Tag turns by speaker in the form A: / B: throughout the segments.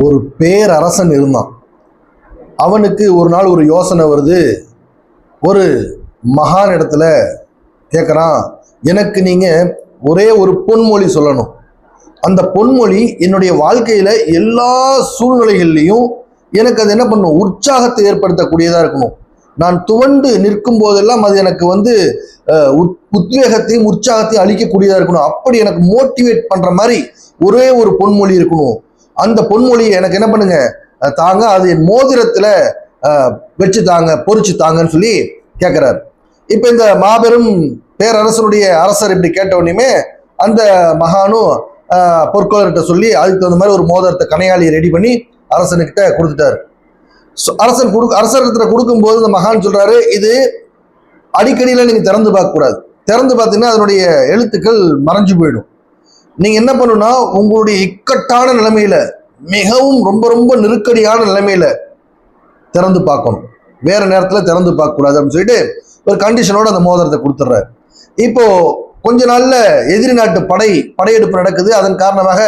A: ஒரு பேரரசன் இருந்தான். அவனுக்கு ஒரு நாள் ஒரு யோசனை வருது. ஒரு மகான் இடத்துல கேட்குறான், எனக்கு நீங்கள் ஒரே ஒரு பொன்மொழி சொல்லணும். அந்த பொன்மொழி என்னுடைய வாழ்க்கையில் எல்லா சூழ்நிலைகள்லையும் எனக்கு அது என்ன பண்ணும், உற்சாகத்தை ஏற்படுத்தக்கூடியதாக இருக்கணும். நான் துவண்டு நிற்கும் போதெல்லாம் அது எனக்கு உத்வேகத்தையும் உற்சாகத்தையும் அளிக்கக்கூடியதாக இருக்கணும். அப்படி எனக்கு மோட்டிவேட் பண்ணுற மாதிரி ஒரே ஒரு பொன்மொழி இருக்கணும். அந்த பொன்மொழியை எனக்கு என்ன பண்ணுங்க தாங்க, அது என் மோதிரத்தில் வச்சு தாங்க, பொறிச்சு தாங்கன்னு சொல்லி கேட்குறாரு. இப்போ இந்த மாபெரும் பேரரசனுடைய அரசர் இப்படி கேட்ட உடனே அந்த மகானும் பொற்கொள்ளர்கிட்ட சொல்லி அதுக்கு தகுந்த மாதிரி ஒரு மோதிரத்தை கனையாளியை ரெடி பண்ணி அரசனுக்கிட்ட கொடுத்துட்டாரு. அரசர்கிட்ட கொடுக்கும்போது இந்த மகான் சொல்றாரு, இது அடிக்கடியில் நீங்க திறந்து பார்க்கக்கூடாது. திறந்து பார்த்தீங்கன்னா அதனுடைய எழுத்துக்கள் மறைஞ்சு போயிடும். நீங்க என்ன பண்ணணும்னா உங்களுடைய இக்கட்டான நிலைமையில, மிகவும் ரொம்ப ரொம்ப நெருக்கடியான நிலைமையில திறந்து பார்க்கணும். வேற நேரத்தில் திறந்து பார்க்க கூடாது அப்படின்னு சொல்லிட்டு ஒரு கண்டிஷனோட அந்த மோதிரத்தை கொடுத்துட்றாரு. இப்போ கொஞ்ச நாள்ல எதிரி நாட்டு படையெடுப்பு நடக்குது. அதன் காரணமாக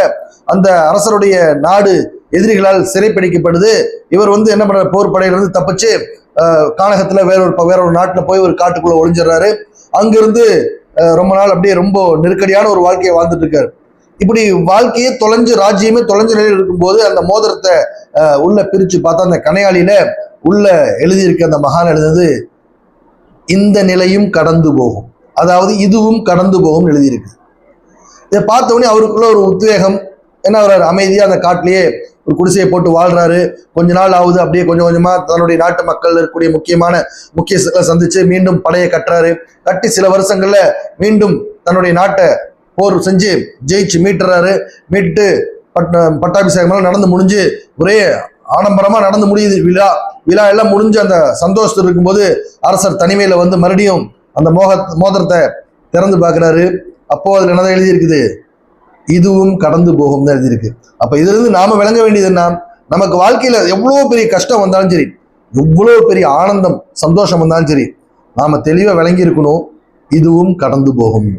A: அந்த அரசருடைய நாடு எதிரிகளால் சிறைப்பிடிக்கப்படுது. இவர் என்ன பண்ற, போர் படையிலிருந்து தப்பிச்சு கானகத்துல வேற ஒரு நாட்டில் போய் ஒரு காட்டுக்குள்ள ஒளிஞ்சிடறாரு. அங்கிருந்து ரொம்ப நாள் அப்படியே ரொம்ப நெருக்கடியான ஒரு வாழ்க்கையை வாழ்ந்துட்டு இருக்காரு. இப்படி வாழ்க்கையே தொலைஞ்சு, ராஜ்யமே தொலைஞ்ச நிலையில் இருக்கும்போது அந்த மோதிரத்தை உள்ள பிரிச்சு பார்த்தா அந்த கனையாளியில உள்ள எழுதியிருக்க அந்த மகான் எழுதுனது, இந்த நிலையும் கடந்து போகும், அதாவது இதுவும் கடந்து போகும் எழுதியிருக்கு. இதை பார்த்தவொடனே அவருக்குள்ள ஒரு உத்வேகம். ஏன்னா அவர் அமைதியாக அந்த காட்டிலேயே ஒரு குடிசையை போட்டு வாழ்றாரு. கொஞ்ச நாள் ஆகுது. அப்படியே கொஞ்சம் கொஞ்சமா தன்னுடைய நாட்டு மக்கள் இருக்கக்கூடிய முக்கிய சந்திச்சு மீண்டும் படையை கட்டுறாரு. கட்டி சில வருஷங்கள்ல மீண்டும் தன்னுடைய நாட்டை போர் செஞ்சு ஜெயிச்சு மீட்டுறாரு. மீட்டு பட்டாபிஷேகம் நடந்து முடிஞ்சு ஒரே ஆடம்பரமா நடந்து முடியுது. விழா எல்லாம் முடிஞ்சு அந்த சந்தோஷத்தில் இருக்கும்போது அரசர் தனிமையில மறுபடியும் அந்த மோதிரத்தை திறந்து பார்க்கிறாரு. அப்போ அதுல என்னதான் எழுதியிருக்குது, இதுவும் கடந்து போகும் தான் எழுதியிருக்கு. அப்ப இதுல இருந்து நாம விளங்க வேண்டியது என்ன, நமக்கு வாழ்க்கையில எவ்வளவு பெரிய கஷ்டம் வந்தாலும் சரி, எவ்வளவு பெரிய ஆனந்தம் சந்தோஷம் வந்தாலும் சரி, நாம தெளிவா விளங்கி இருக்கணும், இதுவும் கடந்து போகும்.